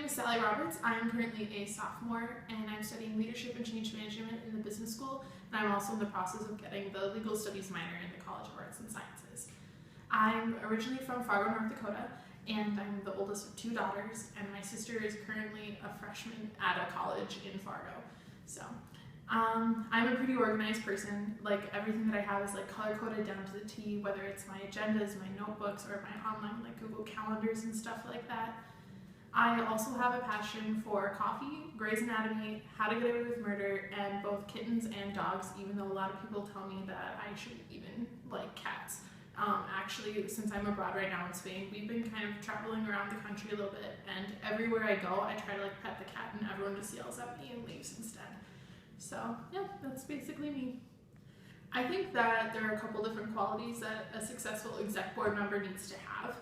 is Sally Roberts. I am currently a sophomore and I'm studying leadership and change management in the business school, and I'm also in the process of getting the legal studies minor in the College of Arts and Sciences. I'm originally from Fargo, North Dakota, and I'm the oldest of two daughters, and my sister is currently a freshman at a college in Fargo. So I'm a pretty organized person. Like, everything that I have is like color-coded down to the T, whether it's my agendas, my notebooks, or my online like Google Calendars and stuff like that. I also have a passion for coffee, Grey's Anatomy, How to Get Away with Murder, and both kittens and dogs, even though a lot of people tell me that I shouldn't even like cats. Actually, since I'm abroad right now in Spain, we've been kind of traveling around the country a little bit, and everywhere I go, I try to like pet the cat, and everyone just yells at me and leaves instead. So yeah, that's basically me. I think that there are a couple different qualities that a successful exec board member needs to have.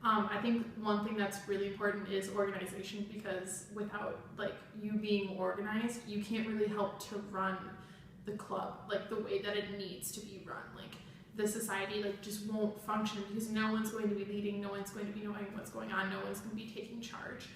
I think one thing that's really important is organization, because without like you being organized, you can't really help to run the club like the way that it needs to be run. Like, the society like just won't function because no one's going to be leading, no one's going to be knowing what's going on, no one's going to be taking charge.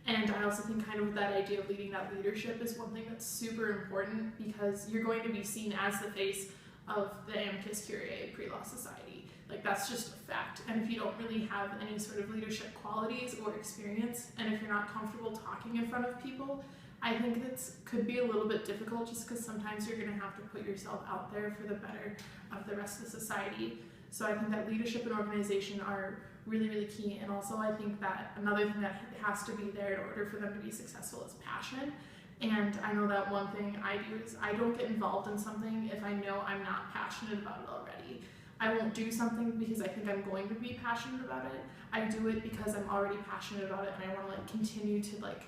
And I also think kind of that idea of leading that leadership is one thing that's super important, because you're going to be seen as the face of the Amicus Curiae pre-law society. Like, that's just a fact. And if you don't really have any sort of leadership qualities or experience, and if you're not comfortable talking in front of people, I think that could be a little bit difficult, just because sometimes you're going to have to put yourself out there for the better of the rest of the society. So I think that leadership and organization are really, really key. And also I think that another thing that has to be there in order for them to be successful is passion. And I know that one thing I do is I don't get involved in something if I know I'm not passionate about it already. I won't do something because I think I'm going to be passionate about it. I do it because I'm already passionate about it, and I want to like continue to like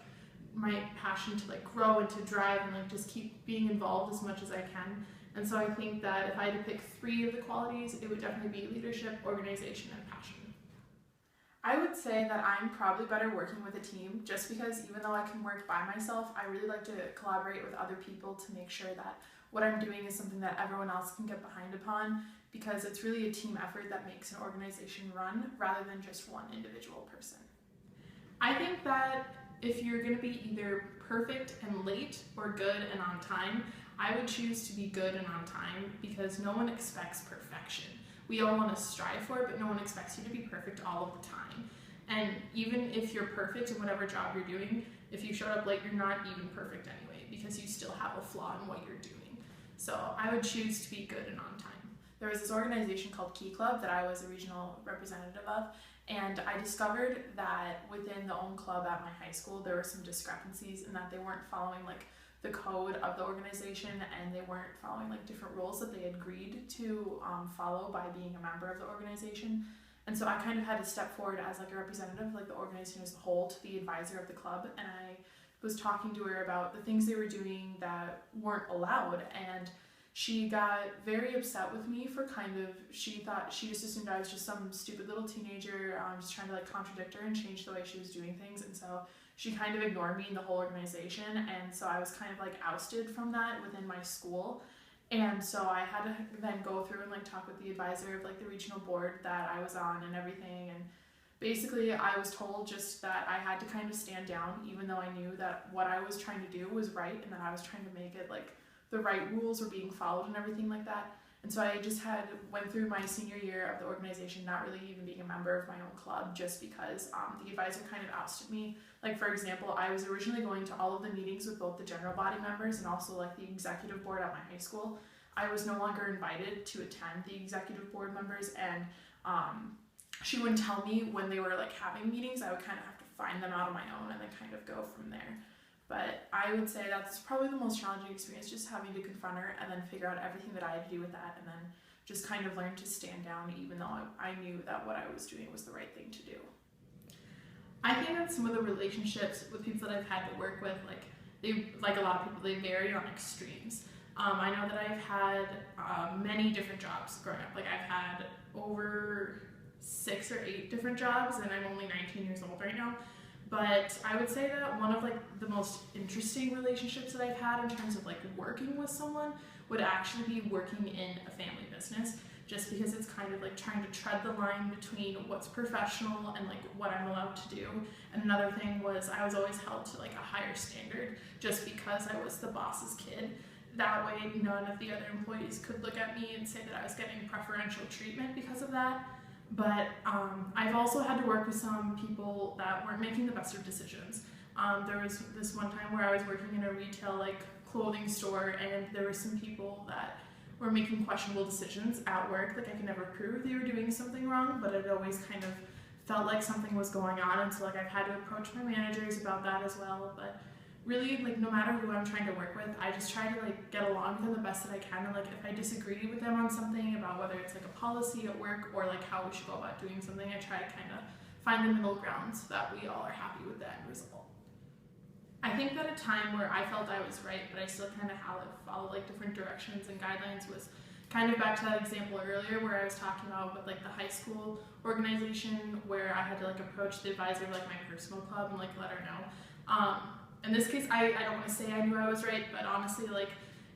my passion to like grow and to drive and like just keep being involved as much as I can. And so I think that if I had to pick 3 of the qualities, it would definitely be leadership, organization, and passion. I would say that I'm probably better working with a team, just because even though I can work by myself, I really like to collaborate with other people to make sure that what I'm doing is something that everyone else can get behind upon, because it's really a team effort that makes an organization run rather than just one individual person. I think that if you're going to be either perfect and late or good and on time, I would choose to be good and on time, because no one expects perfection. We all want to strive for it, but no one expects you to be perfect all of the time. And even if you're perfect in whatever job you're doing, if you showed up late, you're not even perfect anyway, because you still have a flaw in what you're doing. So I would choose to be good and on time. There was this organization called Key Club that I was a regional representative of, and I discovered that within the own club at my high school, there were some discrepancies in that they weren't following like the code of the organization, and they weren't following like different rules that they had agreed to follow by being a member of the organization. And so I kind of had to step forward as like a representative, like the organization as a whole, to the advisor of the club, and I was talking to her about the things they were doing that weren't allowed, and she got very upset with me for she just assumed I was just some stupid little teenager just trying to like contradict her and change the way she was doing things. And so she kind of ignored me in the whole organization, and so I was kind of like ousted from that within my school. And so I had to then go through and like talk with the advisor of like the regional board that I was on and everything, and basically I was told just that I had to kind of stand down, even though I knew that what I was trying to do was right, and that I was trying to make it like the right rules were being followed and everything like that. And so I just went through my senior year of the organization not really even being a member of my own club, just because the advisor kind of ousted me. Like, for example, I was originally going to all of the meetings with both the general body members and also like the executive board at my high school. I was no longer invited to attend the executive board members, and she wouldn't tell me when they were like having meetings. I would kind of have to find them out on my own and then kind of go from there. But I would say that's probably the most challenging experience, just having to confront her and then figure out everything that I had to do with that, and then just kind of learn to stand down, even though I knew that what I was doing was the right thing to do. I think that some of the relationships with people that I've had to work with, like a lot of people, they vary on extremes. I know that I've had many different jobs growing up. Like, I've had over 6 or 8 different jobs, and I'm only 19 years old right now. But I would say that one of like the most interesting relationships that I've had in terms of like working with someone would actually be working in a family business, just because it's kind of like trying to tread the line between what's professional and like what I'm allowed to do. And another thing was I was always held to like a higher standard just because I was the boss's kid. That way none of the other employees could look at me and say that I was getting preferential treatment because of that. But I've also had to work with some people that weren't making the best of decisions. There was this one time where I was working in a retail like clothing store, and there were some people that were making questionable decisions at work. Like I could never prove they were doing something wrong, but it always kind of felt like something was going on, and so like I've had to approach my managers about that as well. But really, like no matter who I'm trying to work with, I just try to like get along with them the best that I can. And like if I disagree with them on something about whether it's like a policy at work or like how we should go about doing something, I try to kind of find the middle ground so that we all are happy with the end result. I think that a time where I felt I was right, but I still kind of had to follow like different directions and guidelines was kind of back to that example earlier where I was talking about with like the high school organization where I had to like approach the advisor of like my personal club and like let her know. In this case, I don't want to say I knew I was right, but honestly, like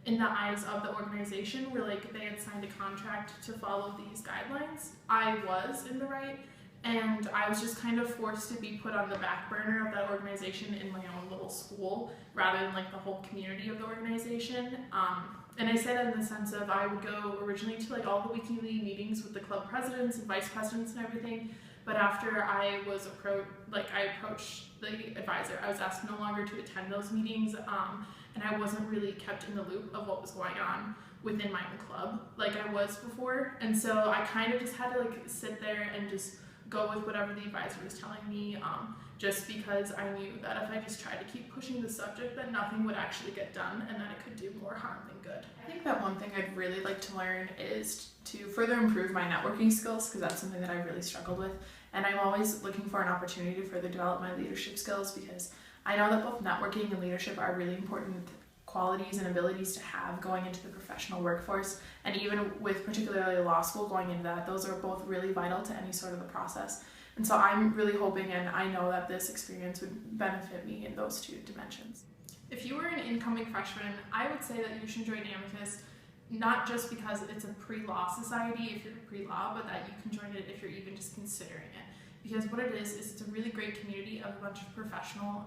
in the eyes of the organization where like they had signed a contract to follow these guidelines, I was in the right. And I was just kind of forced to be put on the back burner of that organization in my own little school rather than like the whole community of the organization. And I say that in the sense of I would go originally to like all the weekly meetings with the club presidents and vice presidents and everything. But after I was I approached the advisor, I was asked no longer to attend those meetings, and I wasn't really kept in the loop of what was going on within my own club like I was before. And so I kind of just had to like sit there and just go with whatever the advisor was telling me, just because I knew that if I just tried to keep pushing the subject that nothing would actually get done and that it could do more harm than good. I think that one thing I'd really like to learn is to further improve my networking skills, because that's something that I've really struggled with, and I'm always looking for an opportunity to further develop my leadership skills, because I know that both networking and leadership are really important qualities and abilities to have going into the professional workforce, and even with particularly law school going into that, those are both really vital to any sort of a process. And so I'm really hoping, and I know that this experience would benefit me in those two dimensions. If you were an incoming freshman, I would say that you should join Amicus, not just because it's a pre-law society if you're pre-law, but that you can join it if you're even just considering it. Because what it is it's a really great community of a bunch of professional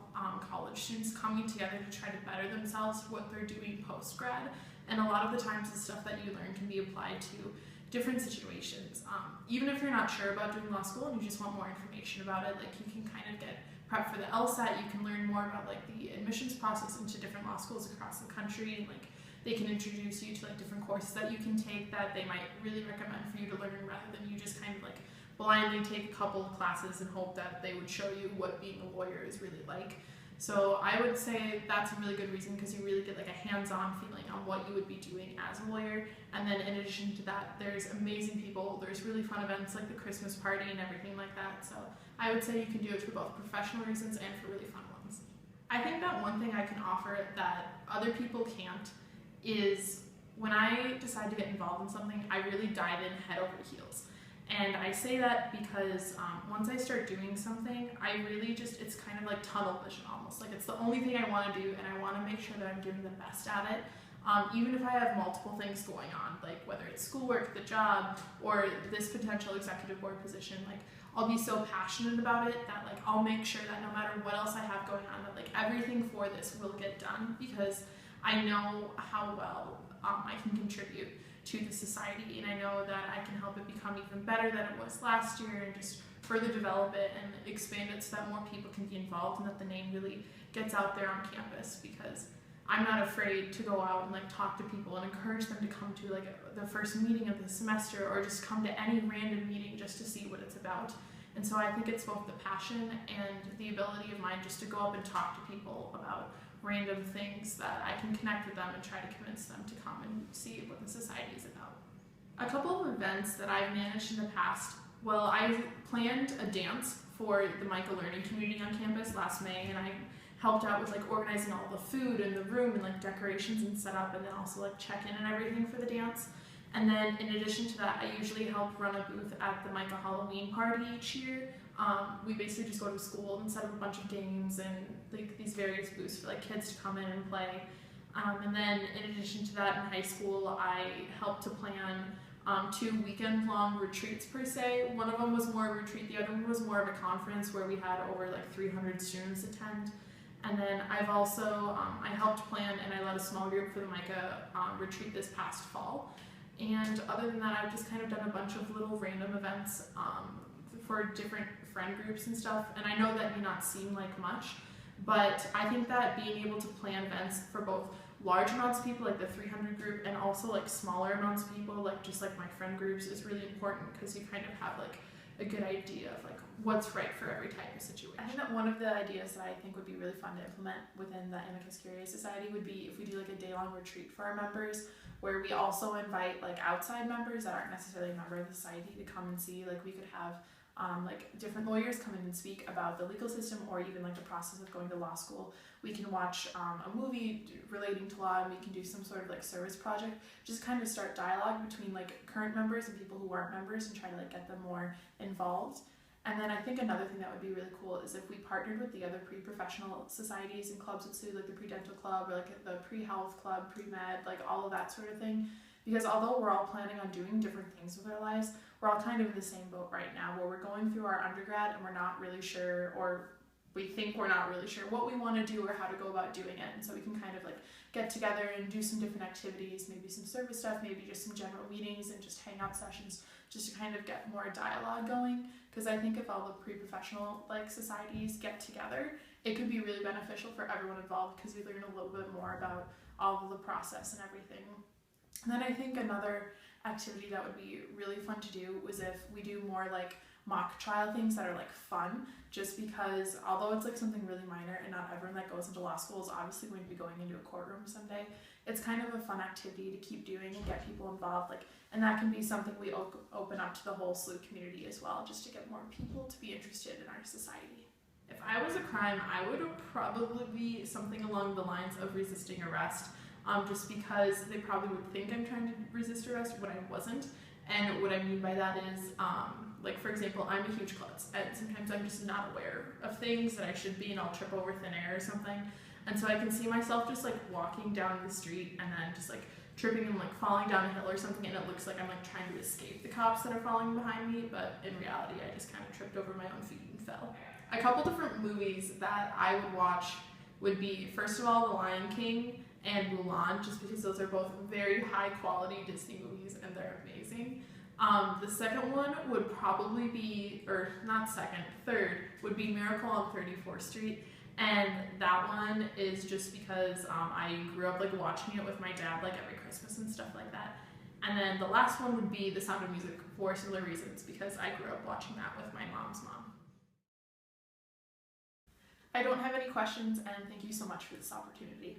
college students coming together to try to better themselves for what they're doing post-grad. And a lot of the times the stuff that you learn can be applied to different situations. Even if you're not sure about doing law school and you just want more information about it, like you can kind of get prepped for the LSAT, you can learn more about like the admissions process into different law schools across the country, and like they can introduce you to like different courses that you can take that they might really recommend for you to learn, rather than you just kind of like blindly take a couple of classes and hope that they would show you what being a lawyer is really like. So I would say that's a really good reason, because you really get like a hands-on feeling on what you would be doing as a lawyer. And then in addition to that, there's amazing people, there's really fun events like the Christmas party and everything like that. So I would say you can do it for both professional reasons and for really fun ones. I think that one thing I can offer that other people can't is when I decide to get involved in something, I really dive in head over heels. And I say that because once I start doing something, I really just, it's kind of like tunnel vision almost. Like it's the only thing I want to do, and I want to make sure that I'm doing the best at it. Even if I have multiple things going on, like whether it's schoolwork, the job, or this potential executive board position, like I'll be so passionate about it that like I'll make sure that no matter what else I have going on, that like everything for this will get done, because I know how well I can contribute to the society, and I know that I can help it become even better than it was last year, and just further develop it and expand it so that more people can be involved and that the name really gets out there on campus. Because I'm not afraid to go out and like talk to people and encourage them to come to like the first meeting of the semester, or just come to any random meeting just to see what it's about. And so I think it's both the passion and the ability of mine just to go up and talk to people about random things that I can connect with them and try to convince them to come and see what the society is about. A couple of events that I've managed in the past, well, I planned a dance for the MICA learning community on campus last May, and I helped out with like organizing all the food in the room and like decorations and setup, and then also like check-in and everything for the dance. And then in addition to that, I usually help run a booth at the MICA Halloween party each year. We basically just go to school and set up a bunch of games and like these various booths for like kids to come in and play. And then in addition to that, in high school, I helped to plan 2 weekend-long retreats per se. One of them was more a retreat, the other one was more of a conference where we had over like 300 students attend. And then I've also, I helped plan and I led a small group for the MICA retreat this past fall. And other than that, I've just kind of done a bunch of little random events for different friend groups and stuff. And I know that may not seem like much, but I think that being able to plan events for both large amounts of people, like the 300 group, and also like smaller amounts of people, like just like my friend groups, is really important because you kind of have like a good idea of like what's right for every type of situation. I think that one of the ideas that I think would be really fun to implement within the Amicus Curiae Society would be if we do like a day-long retreat for our members, where we also invite like outside members that aren't necessarily a member of the society to come and see. Like we could have like different lawyers come in and speak about the legal system, or even like the process of going to law school. We can watch a movie relating to law, and we can do some sort of like service project, just kind of start dialogue between like current members and people who aren't members and try to like get them more involved. And then I think another thing that would be really cool is if we partnered with the other pre-professional societies and clubs at SUD, like the pre-dental club or like the pre-health club, pre-med, like all of that sort of thing. Because although we're all planning on doing different things with our lives, we're all kind of in the same boat right now, where we're going through our undergrad and we're not really sure, or we think we're not really sure what we want to do or how to go about doing it. And so we can kind of like get together and do some different activities, maybe some service stuff, maybe just some general meetings and just hangout sessions, just to kind of get more dialogue going. Because I think if all the pre-professional like societies get together, it could be really beneficial for everyone involved, because we learn a little bit more about all of the process and everything. And then I think another activity that would be really fun to do was if we do more like mock trial things that are like fun, just because although it's like something really minor and not everyone that goes into law school is obviously going to be going into a courtroom someday, it's kind of a fun activity to keep doing and get people involved. Like, and that can be something we open up to the whole SLUE community as well, just to get more people to be interested in our society. If I was a crime, I would probably be something along the lines of resisting arrest. Just because they probably would think I'm trying to resist arrest when I wasn't. And what I mean by that is, like for example, I'm a huge klutz, and sometimes I'm just not aware of things that I should be, and I'll trip over thin air or something. And so I can see myself just like walking down the street and then just like tripping and like falling down a hill or something, and it looks like I'm like trying to escape the cops that are following behind me, but in reality I just kind of tripped over my own feet and fell. A couple different movies that I would watch would be, first of all, The Lion King and Mulan, just because those are both very high quality Disney movies and they're amazing. The second one would probably be, or not second, third, would be Miracle on 34th Street. And that one is just because I grew up like watching it with my dad like every Christmas and stuff like that. And then the last one would be The Sound of Music, for similar reasons, because I grew up watching that with my mom's mom. I don't have any questions, and thank you so much for this opportunity.